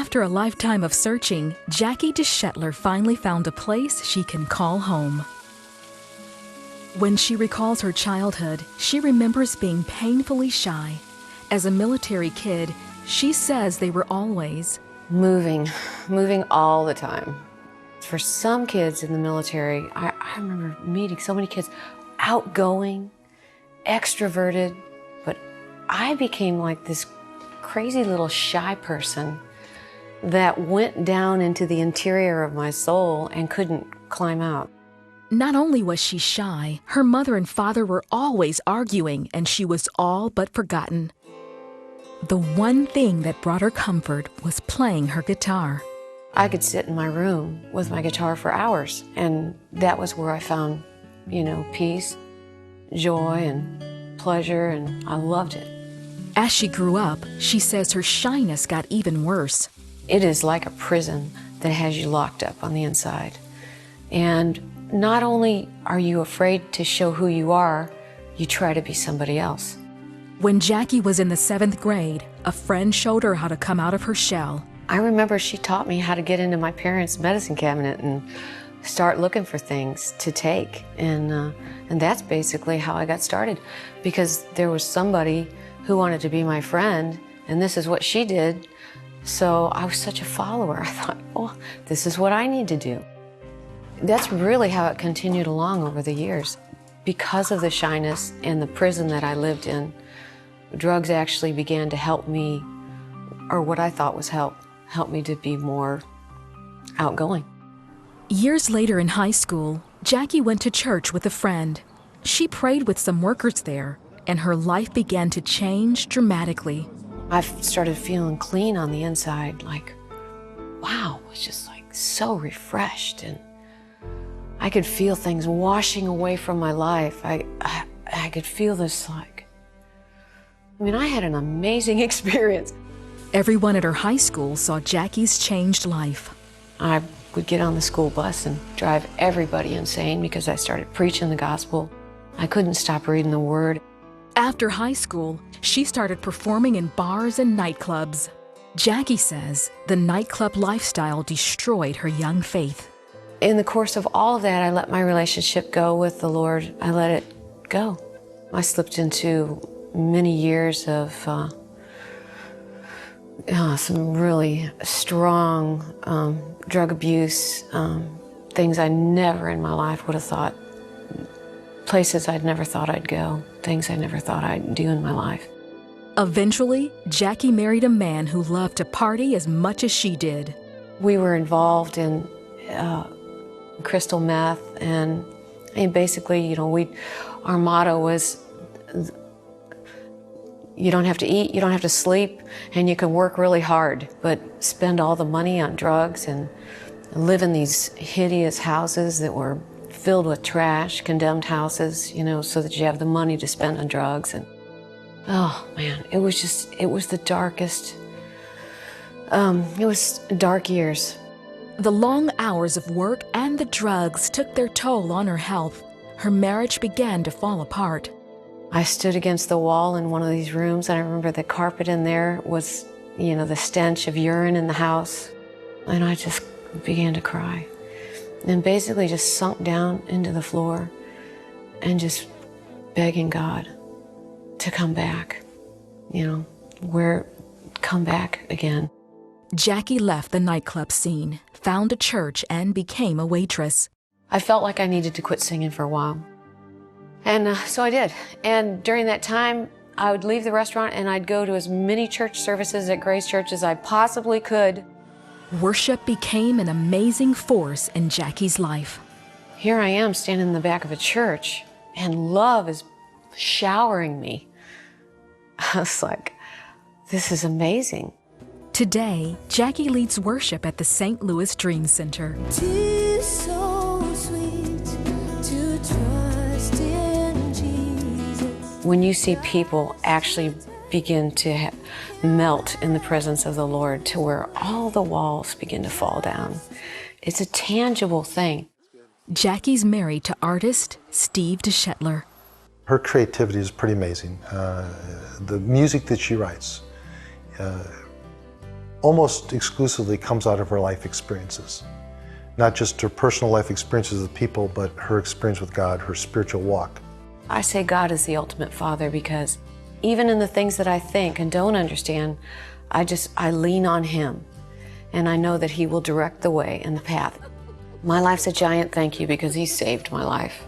After a lifetime of searching, Jacque Deshetler finally found a place she can call home. When she recalls her childhood, she remembers being painfully shy. As a military kid, she says they were always moving all the time. For some kids in the military, I remember meeting so many kids, outgoing, extroverted, but I became like this crazy little shy person that went down into the interior of my soul and couldn't climb out. Not only was she shy, her mother and father were always arguing, and she was all but forgotten. The one thing that brought her comfort was playing her guitar. I could sit in my room with my guitar for hours, and that was where I found, peace, joy, and pleasure, and I loved it. As she grew up, she says her shyness got even worse. It is like a prison that has you locked up on the inside. And not only are you afraid to show who you are, you try to be somebody else. When Jacque was in the 7th grade, a friend showed her how to come out of her shell. I remember she taught me how to get into my parents' medicine cabinet and start looking for things to take. And that's basically how I got started, because there was somebody who wanted to be my friend, and this is what she did. So I was such a follower. I thought, oh, this is what I need to do. That's really how it continued along over the years. Because of the shyness and the prison that I lived in, drugs actually began to help me, or what I thought was help me to be more outgoing. Years later in high school, Jacque went to church with a friend. She prayed with some workers there, and her life began to change dramatically. I started feeling clean on the inside, like, wow, it's just like so refreshed, and I could feel things washing away from my life. I could feel this I had an amazing experience. Everyone at her high school saw Jacque's changed life. I would get on the school bus and drive everybody insane because I started preaching the gospel. I couldn't stop reading the Word. After high school, she started performing in bars and nightclubs. Jacque says the nightclub lifestyle destroyed her young faith. In the course of all of that, I let my relationship go with the Lord. I let it go. I slipped into many years of some really strong drug abuse, things I never in my life would have thought, places I'd never thought I'd go, things I never thought I'd do in my life. Eventually, Jacque married a man who loved to party as much as she did. We were involved in crystal meth, and basically, our motto was, you don't have to eat, you don't have to sleep, and you can work really hard, but spend all the money on drugs and live in these hideous houses that were filled with trash, condemned houses, so that you have the money to spend on drugs. And oh man, it was the darkest, it was dark years. The long hours of work and the drugs took their toll on her health. Her marriage began to fall apart. I stood against the wall in one of these rooms, and I remember the carpet in there was, the stench of urine in the house. And I just began to cry. And basically just sunk down into the floor and just begging God to come back, come back again. Jacque left the nightclub scene, found a church, and became a waitress. I felt like I needed to quit singing for a while. And so I did. And during that time, I would leave the restaurant and I'd go to as many church services at Grace Church as I possibly could. Worship became an amazing force in Jacque's life. Here I am standing in the back of a church, and love is showering me. I was like, this is amazing. Today, Jacque leads worship at the St. Louis Dream Center. When you see people actually begin to melt in the presence of the Lord to where all the walls begin to fall down, it's a tangible thing. Jacque's married to artist Steve Deshetler. Her creativity is pretty amazing. The music that she writes, almost exclusively comes out of her life experiences. Not just her personal life experiences with people, but her experience with God, her spiritual walk. I say God is the ultimate father because even in the things that I think and don't understand, I lean on him. And I know that he will direct the way and the path. My life's a giant thank you because he saved my life.